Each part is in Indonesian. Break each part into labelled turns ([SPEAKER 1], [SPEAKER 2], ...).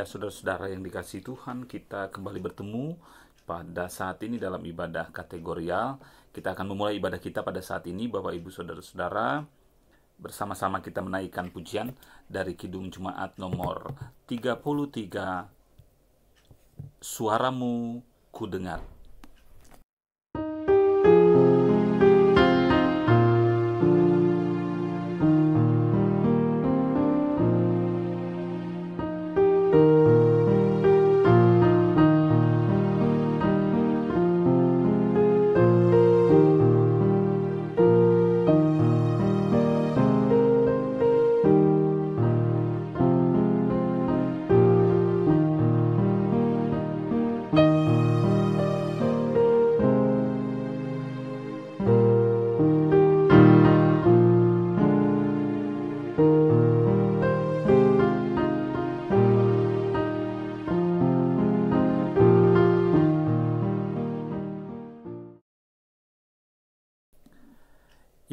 [SPEAKER 1] Ya, saudara-saudara yang dikasihi Tuhan, kita kembali bertemu pada saat ini dalam ibadah kategorial. Kita akan memulai ibadah kita pada saat ini, Bapak Ibu Saudara-saudara. Bersama-sama kita menaikkan pujian dari Kidung Jemaat nomor 33, Suaramu Ku Dengar.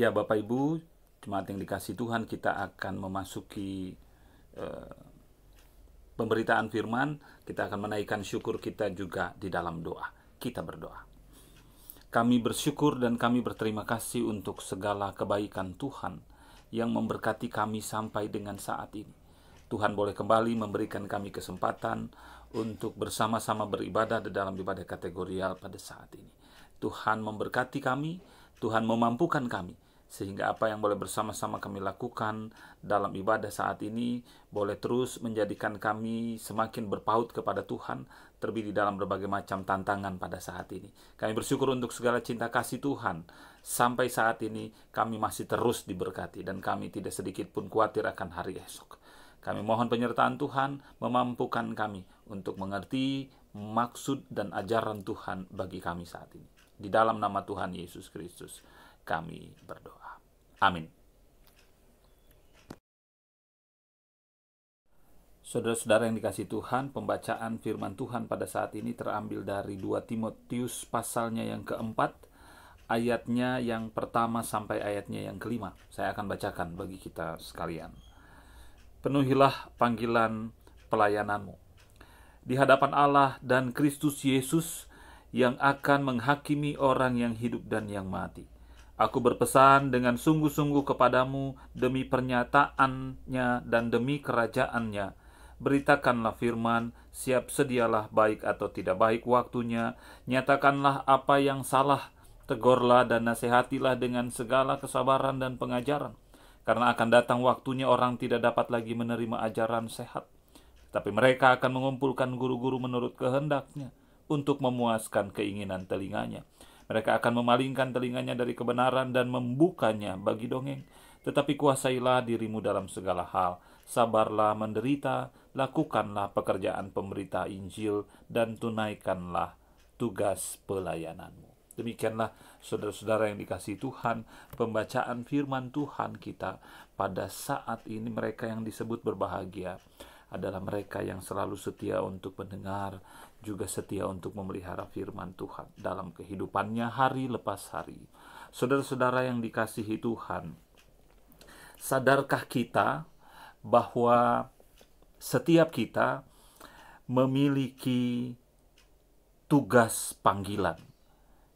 [SPEAKER 1] Ya, Bapak Ibu, jemaat yang dikasihi Tuhan, kita akan memasuki pemberitaan firman. Kita akan menaikkan syukur kita juga di dalam doa. Kita berdoa. Kami bersyukur dan kami berterima kasih untuk segala kebaikan Tuhan yang memberkati kami sampai dengan saat ini. Tuhan boleh kembali memberikan kami kesempatan untuk bersama-sama beribadah di dalam ibadah kategorial pada saat ini. Tuhan memberkati kami, Tuhan memampukan kami, sehingga apa yang boleh bersama-sama kami lakukan dalam ibadah saat ini boleh terus menjadikan kami semakin berpaut kepada Tuhan, terlebih di dalam berbagai macam tantangan pada saat ini. Kami bersyukur untuk segala cinta kasih Tuhan. Sampai saat ini kami masih terus diberkati dan kami tidak sedikit pun khawatir akan hari esok. Kami mohon penyertaan Tuhan memampukan kami untuk mengerti maksud dan ajaran Tuhan bagi kami saat ini. Di dalam nama Tuhan Yesus Kristus kami berdoa. Amin. Saudara-saudara yang dikasihi Tuhan, pembacaan firman Tuhan pada saat ini terambil dari 2 Timotius pasalnya yang keempat, ayatnya yang pertama sampai ayatnya yang kelima. Saya akan bacakan bagi kita sekalian. Penuhilah panggilan pelayananmu di hadapan Allah dan Kristus Yesus yang akan menghakimi orang yang hidup dan yang mati. Aku berpesan dengan sungguh-sungguh kepadamu demi pernyataannya dan demi kerajaannya. Beritakanlah firman, siap sedialah baik atau tidak baik waktunya. Nyatakanlah apa yang salah, tegurlah dan nasihatilah dengan segala kesabaran dan pengajaran. Karena akan datang waktunya orang tidak dapat lagi menerima ajaran sehat, tapi mereka akan mengumpulkan guru-guru menurut kehendaknya untuk memuaskan keinginan telinganya. Mereka akan memalingkan telinganya dari kebenaran dan membukanya bagi dongeng. Tetapi kuasailah dirimu dalam segala hal. Sabarlah menderita, lakukanlah pekerjaan pemberita Injil, dan tunaikanlah tugas pelayananmu. Demikianlah saudara-saudara yang dikasihi Tuhan, pembacaan firman Tuhan kita pada saat ini. Mereka yang disebut berbahagia adalah mereka yang selalu setia untuk mendengar, juga setia untuk memelihara firman Tuhan dalam kehidupannya hari lepas hari. Saudara-saudara yang dikasihi Tuhan, sadarkah kita bahwa setiap kita memiliki tugas panggilan?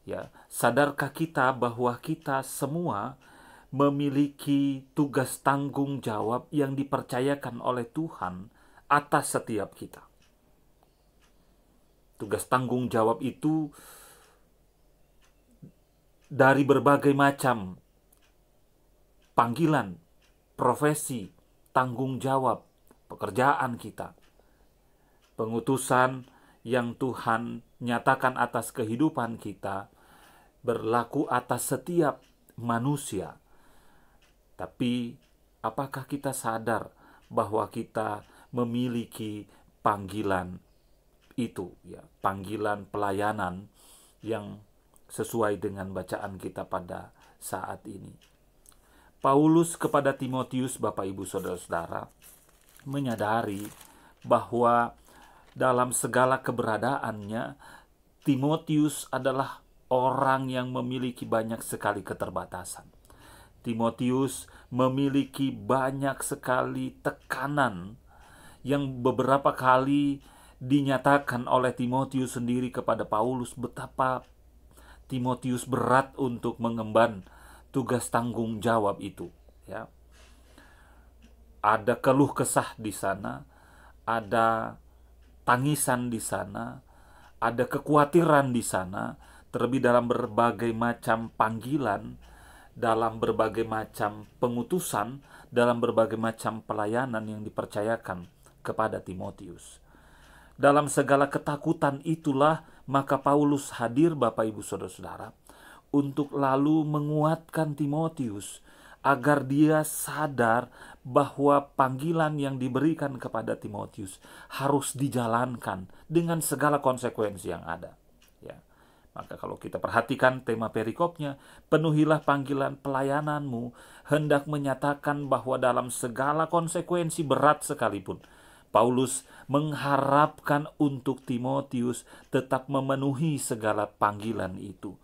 [SPEAKER 1] Ya, sadarkah kita bahwa kita semua memiliki tugas tanggung jawab yang dipercayakan oleh Tuhan atas setiap kita? Tugas tanggung jawab itu dari berbagai macam panggilan, profesi, tanggung jawab, pekerjaan kita, pengutusan yang Tuhan nyatakan atas kehidupan kita berlaku atas setiap manusia. Tapi apakah kita sadar bahwa kita memiliki panggilan itu, ya, panggilan pelayanan yang sesuai dengan bacaan kita pada saat ini? Paulus kepada Timotius, Bapak Ibu Saudara-saudara, menyadari bahwa dalam segala keberadaannya Timotius adalah orang yang memiliki banyak sekali keterbatasan. Timotius memiliki banyak sekali tekanan yang beberapa kali dinyatakan oleh Timotius sendiri kepada Paulus betapa Timotius berat untuk mengemban tugas tanggung jawab itu, ya. Ada keluh kesah di sana, ada tangisan di sana, ada kekhawatiran di sana, terlebih dalam berbagai macam panggilan, dalam berbagai macam pengutusan, dalam berbagai macam pelayanan yang dipercayakan kepada Timotius. Dalam segala ketakutan itulah maka Paulus hadir, Bapak Ibu Saudara-saudara, untuk lalu menguatkan Timotius agar dia sadar bahwa panggilan yang diberikan kepada Timotius harus dijalankan dengan segala konsekuensi yang ada. Ya. Maka kalau kita perhatikan tema perikopnya, penuhilah panggilan pelayananmu, hendak menyatakan bahwa dalam segala konsekuensi berat sekalipun, Paulus mengharapkan untuk Timotius tetap memenuhi segala panggilan itu.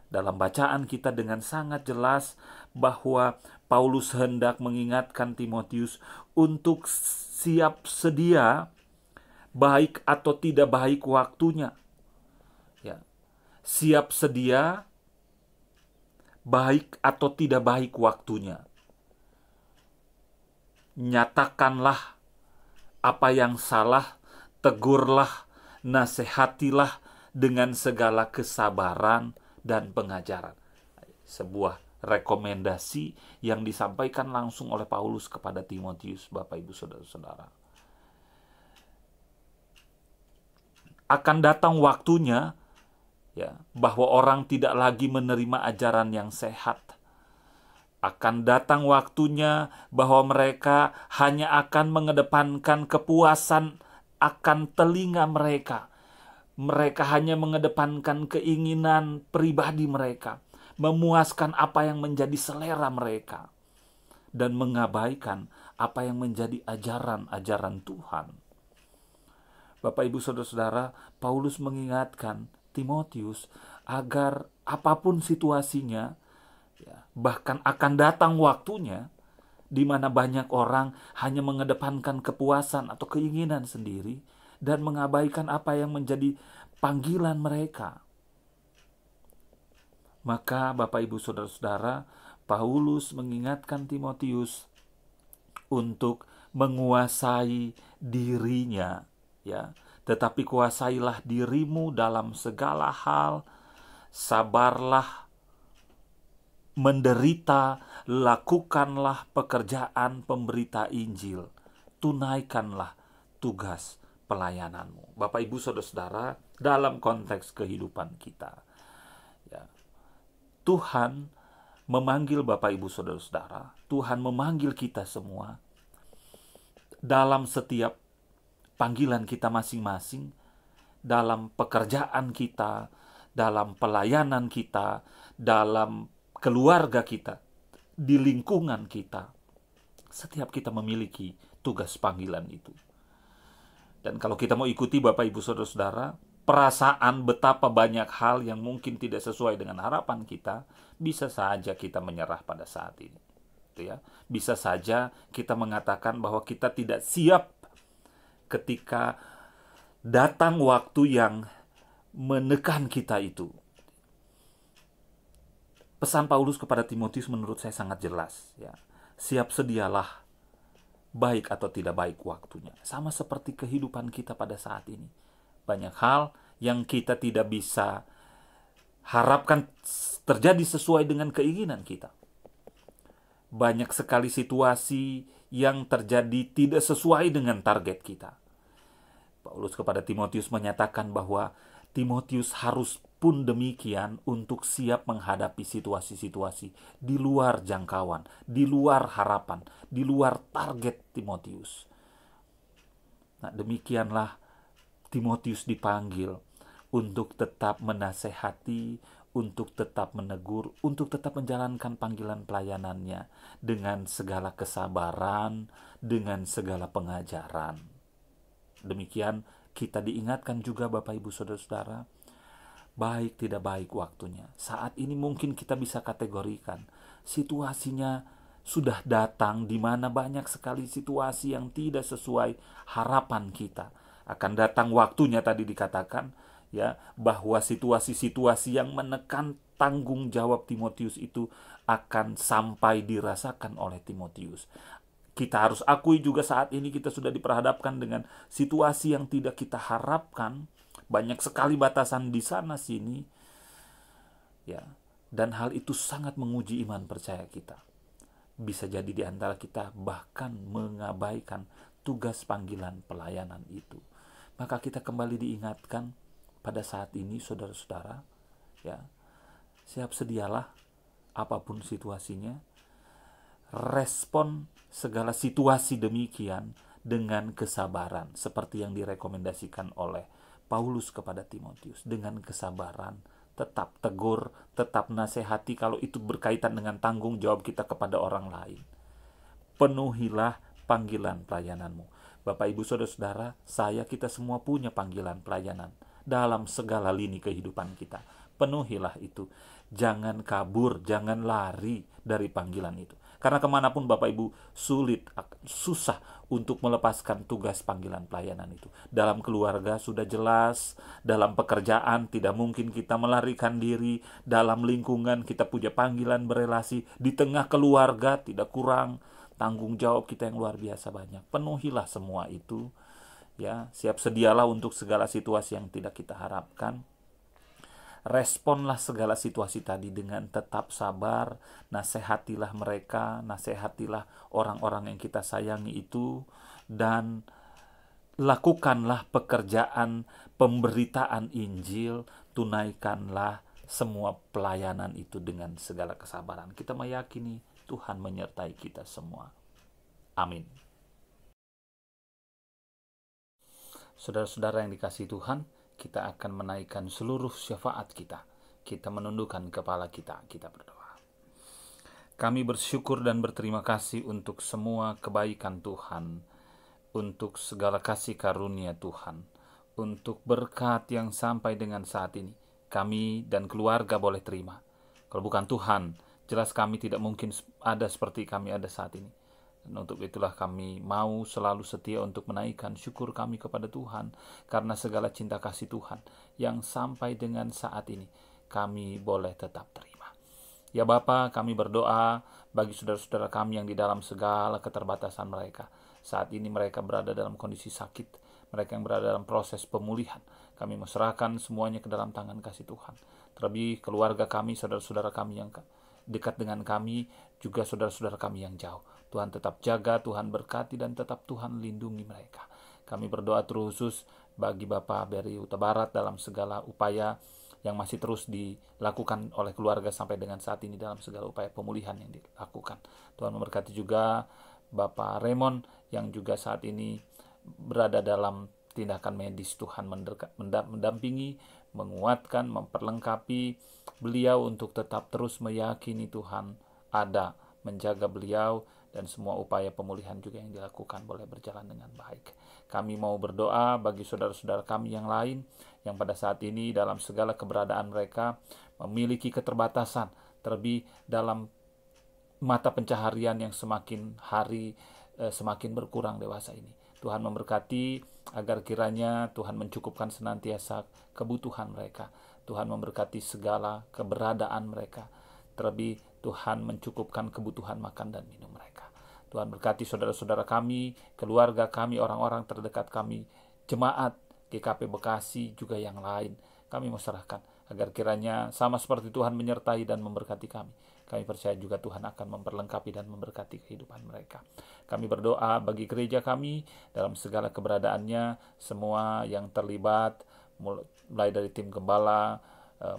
[SPEAKER 1] Dalam bacaan kita dengan sangat jelas bahwa Paulus hendak mengingatkan Timotius untuk siap sedia, baik atau tidak baik waktunya. Ya. Siap sedia, baik atau tidak baik waktunya. Nyatakanlah apa yang salah, tegurlah, nasihatilah dengan segala kesabaran dan pengajaran. Sebuah rekomendasi yang disampaikan langsung oleh Paulus kepada Timotius, Bapak Ibu Saudara-saudara. Akan datang waktunya, ya, bahwa orang tidak lagi menerima ajaran yang sehat. Akan datang waktunya bahwa mereka hanya akan mengedepankan kepuasan akan telinga mereka. Mereka hanya mengedepankan keinginan pribadi mereka, memuaskan apa yang menjadi selera mereka, dan mengabaikan apa yang menjadi ajaran-ajaran Tuhan. Bapak Ibu Saudara-saudara, Paulus mengingatkan Timotius agar apapun situasinya, ya, bahkan akan datang waktunya di mana banyak orang hanya mengedepankan kepuasan atau keinginan sendiri dan mengabaikan apa yang menjadi panggilan mereka. Maka Bapak Ibu Saudara-saudara, Paulus mengingatkan Timotius untuk menguasai dirinya, ya. Tetapi kuasailah dirimu dalam segala hal, sabarlah, menderita, lakukanlah pekerjaan pemberita Injil, tunaikanlah tugas pelayananmu. Bapak Ibu Saudara-saudara, dalam konteks kehidupan kita, ya, Tuhan memanggil Bapak Ibu Saudara-saudara, Tuhan memanggil kita semua dalam setiap panggilan kita masing-masing, dalam pekerjaan kita, dalam pelayanan kita, dalam keluarga kita, di lingkungan kita. Setiap kita memiliki tugas panggilan itu. Dan kalau kita mau ikuti Bapak Ibu Saudara-saudara, perasaan betapa banyak hal yang mungkin tidak sesuai dengan harapan kita, bisa saja kita menyerah pada saat ini. Itu ya. Bisa saja kita mengatakan bahwa kita tidak siap ketika datang waktu yang menekan kita itu. Pesan Paulus kepada Timotius menurut saya sangat jelas, ya. Siap sedialah, baik atau tidak baik waktunya. Sama seperti kehidupan kita pada saat ini. Banyak hal yang kita tidak bisa harapkan terjadi sesuai dengan keinginan kita. Banyak sekali situasi yang terjadi tidak sesuai dengan target kita. Paulus kepada Timotius menyatakan bahwa Timotius harus pun demikian untuk siap menghadapi situasi-situasi di luar jangkauan, di luar harapan, di luar target Timotius. Nah, demikianlah Timotius dipanggil untuk tetap menasehati, untuk tetap menegur, untuk tetap menjalankan panggilan pelayanannya dengan segala kesabaran, dengan segala pengajaran. Demikian kita diingatkan juga Bapak Ibu Saudara-saudara, baik tidak baik waktunya. Saat ini mungkin kita bisa kategorikan situasinya sudah datang, di mana banyak sekali situasi yang tidak sesuai harapan kita. Akan datang waktunya, tadi dikatakan ya, bahwa situasi-situasi yang menekan tanggung jawab Timotius itu akan sampai dirasakan oleh Timotius. Kita harus akui juga saat ini kita sudah diperhadapkan dengan situasi yang tidak kita harapkan. Banyak sekali batasan di sana sini, ya. Dan hal itu sangat menguji iman percaya kita. Bisa jadi di antara kita bahkan mengabaikan tugas panggilan pelayanan itu. Maka kita kembali diingatkan pada saat ini, saudara-saudara, ya, siap sedialah apapun situasinya, respon segala situasi demikian dengan kesabaran, seperti yang direkomendasikan oleh Paulus kepada Timotius. Dengan kesabaran, tetap tegur, tetap nasihati kalau itu berkaitan dengan tanggung jawab kita kepada orang lain. Penuhilah panggilan pelayananmu. Bapak, Ibu, Saudara-saudara, kita semua punya panggilan pelayanan dalam segala lini kehidupan kita. Penuhilah itu. Jangan kabur, jangan lari dari panggilan itu. Karena kemanapun Bapak Ibu, susah untuk melepaskan tugas panggilan pelayanan itu. Dalam keluarga sudah jelas, dalam pekerjaan tidak mungkin kita melarikan diri, dalam lingkungan kita punya panggilan berelasi, di tengah keluarga tidak kurang tanggung jawab kita yang luar biasa banyak. Penuhilah semua itu, ya, siap sedialah untuk segala situasi yang tidak kita harapkan. Responlah segala situasi tadi dengan tetap sabar, nasihatilah mereka, nasihatilah orang-orang yang kita sayangi itu, dan lakukanlah pekerjaan pemberitaan Injil, tunaikanlah semua pelayanan itu dengan segala kesabaran. Kita meyakini Tuhan menyertai kita semua. Amin. Saudara-saudara yang dikasihi Tuhan, kita akan menaikkan seluruh syafaat kita. Kita menundukkan kepala kita, kita berdoa. Kami bersyukur dan berterima kasih untuk semua kebaikan Tuhan, untuk segala kasih karunia Tuhan, untuk berkat yang sampai dengan saat ini kami dan keluarga boleh terima. Kalau bukan Tuhan, jelas kami tidak mungkin ada seperti kami ada saat ini. Dan untuk itulah kami mau selalu setia untuk menaikkan syukur kami kepada Tuhan, karena segala cinta kasih Tuhan yang sampai dengan saat ini kami boleh tetap terima. Ya Bapa, kami berdoa bagi saudara-saudara kami yang di dalam segala keterbatasan mereka. Saat ini mereka berada dalam kondisi sakit, mereka yang berada dalam proses pemulihan. Kami menyerahkan semuanya ke dalam tangan kasih Tuhan. Terlebih keluarga kami, saudara-saudara kami yang dekat dengan kami, juga saudara-saudara kami yang jauh. Tuhan tetap jaga, Tuhan berkati, dan tetap Tuhan lindungi mereka. Kami berdoa terkhusus bagi Bapak Beri Huta Barat dalam segala upaya yang masih terus dilakukan oleh keluarga sampai dengan saat ini dalam segala upaya pemulihan yang dilakukan. Tuhan memberkati juga Bapak Raymond yang juga saat ini berada dalam tindakan medis. Tuhan mendampingi, menguatkan, memperlengkapi beliau untuk tetap terus meyakini Tuhan ada, menjaga beliau, dan semua upaya pemulihan juga yang dilakukan boleh berjalan dengan baik. Kami mau berdoa bagi saudara-saudara kami yang lain yang pada saat ini dalam segala keberadaan mereka memiliki keterbatasan, terlebih dalam mata pencaharian yang semakin hari semakin berkurang dewasa ini. Tuhan memberkati agar kiranya Tuhan mencukupkan senantiasa kebutuhan mereka. Tuhan memberkati segala keberadaan mereka. Terlebih Tuhan mencukupkan kebutuhan makan dan minum mereka. Tuhan berkati saudara-saudara kami, keluarga kami, orang-orang terdekat kami, jemaat GKP Bekasi juga yang lain. Kami menyerahkan agar kiranya sama seperti Tuhan menyertai dan memberkati kami. Kami percaya juga Tuhan akan memperlengkapi dan memberkati kehidupan mereka. Kami berdoa bagi gereja kami dalam segala keberadaannya, semua yang terlibat, mulai dari tim gembala,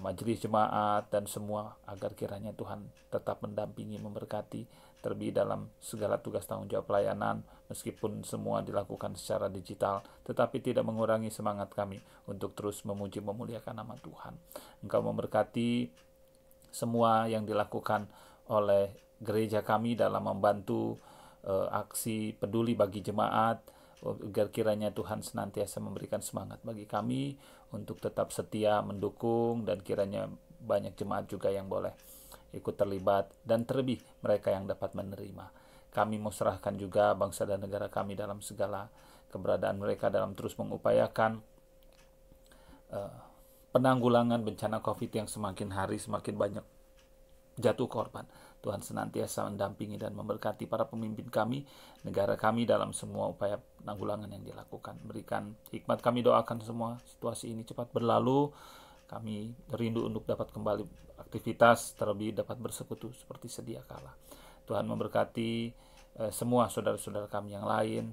[SPEAKER 1] majelis jemaat, dan semua, agar kiranya Tuhan tetap mendampingi, memberkati, terlebih dalam segala tugas tanggung jawab pelayanan, meskipun semua dilakukan secara digital, tetapi tidak mengurangi semangat kami untuk terus memuji memuliakan nama Tuhan. Engkau memberkati semua yang dilakukan oleh gereja kami dalam membantu aksi peduli bagi jemaat, agar kiranya Tuhan senantiasa memberikan semangat bagi kami untuk tetap setia mendukung, dan kiranya banyak jemaat juga yang boleh ikut terlibat, dan terlebih mereka yang dapat menerima. Kami mau serahkan juga bangsa dan negara kami dalam segala keberadaan mereka dalam terus mengupayakan penanggulangan bencana COVID yang semakin hari semakin banyak jatuh korban. Tuhan senantiasa mendampingi dan memberkati para pemimpin kami, negara kami dalam semua upaya penanggulangan yang dilakukan. Berikan hikmat, kami doakan semua situasi ini cepat berlalu. Kami rindu untuk dapat kembali aktivitas, terlebih dapat bersekutu seperti sedia kala. Tuhan memberkati semua saudara-saudara kami yang lain.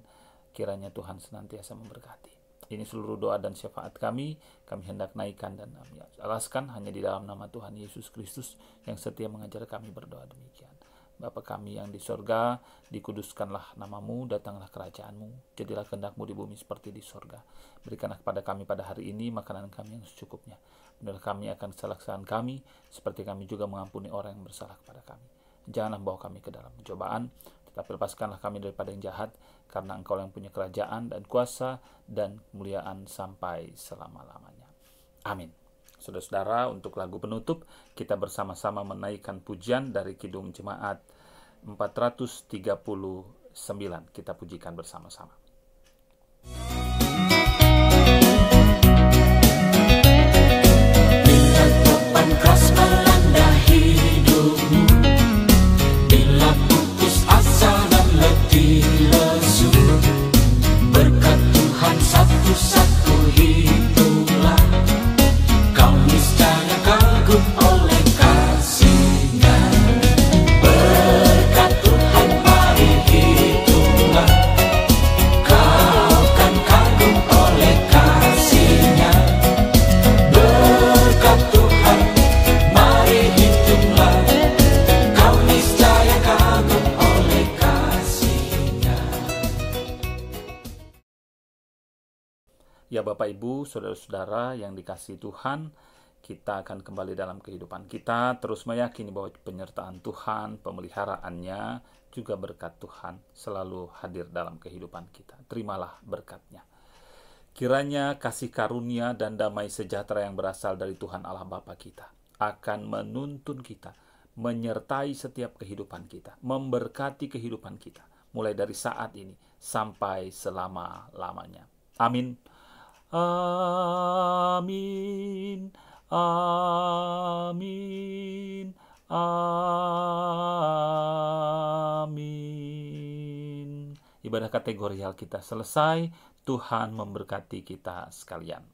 [SPEAKER 1] Kiranya Tuhan senantiasa memberkati. Ini seluruh doa dan syafaat kami hendak naikkan dan kami alaskan hanya di dalam nama Tuhan Yesus Kristus yang setia mengajar kami berdoa demikian. Bapa kami yang di sorga, dikuduskanlah namamu, datanglah kerajaanmu, jadilah kehendak-mu di bumi seperti di sorga. Berikanlah kepada kami pada hari ini makanan kami yang secukupnya. Benar kami akan kesalahan kami, seperti kami juga mengampuni orang yang bersalah kepada kami. Janganlah bawa kami ke dalam pencobaan, tetapi lepaskanlah kami daripada yang jahat, karena Engkau yang punya kerajaan dan kuasa dan kemuliaan sampai selama-lamanya. Amin. Saudara-saudara, untuk lagu penutup, kita bersama-sama menaikkan pujian dari Kidung Jemaat 439. Kita pujikan bersama-sama.
[SPEAKER 2] Bila topan keras melanda hidupmu, bila putus asa dan letih lesu, berkat Tuhan satu-satu hitunglah, kau niscaya kagum oleh kasih-Nya. Berkat Tuhan mari hitunglah, kau kan kagum oleh kasih-Nya. Berkat Tuhan mari hitunglah, kau niscaya kagum oleh kasih-Nya.
[SPEAKER 1] Ya Bapak Ibu, saudara-saudara yang dikasihi Tuhan, kita akan kembali dalam kehidupan kita, terus meyakini bahwa penyertaan Tuhan, pemeliharaannya, juga berkat Tuhan selalu hadir dalam kehidupan kita. Terimalah berkat-Nya. Kiranya kasih karunia dan damai sejahtera yang berasal dari Tuhan Allah Bapa kita akan menuntun kita, menyertai setiap kehidupan kita, memberkati kehidupan kita, mulai dari saat ini sampai selama-lamanya. Amin. Amin. Amin. Amin. Ibadah kategorial kita selesai. Tuhan memberkati kita sekalian.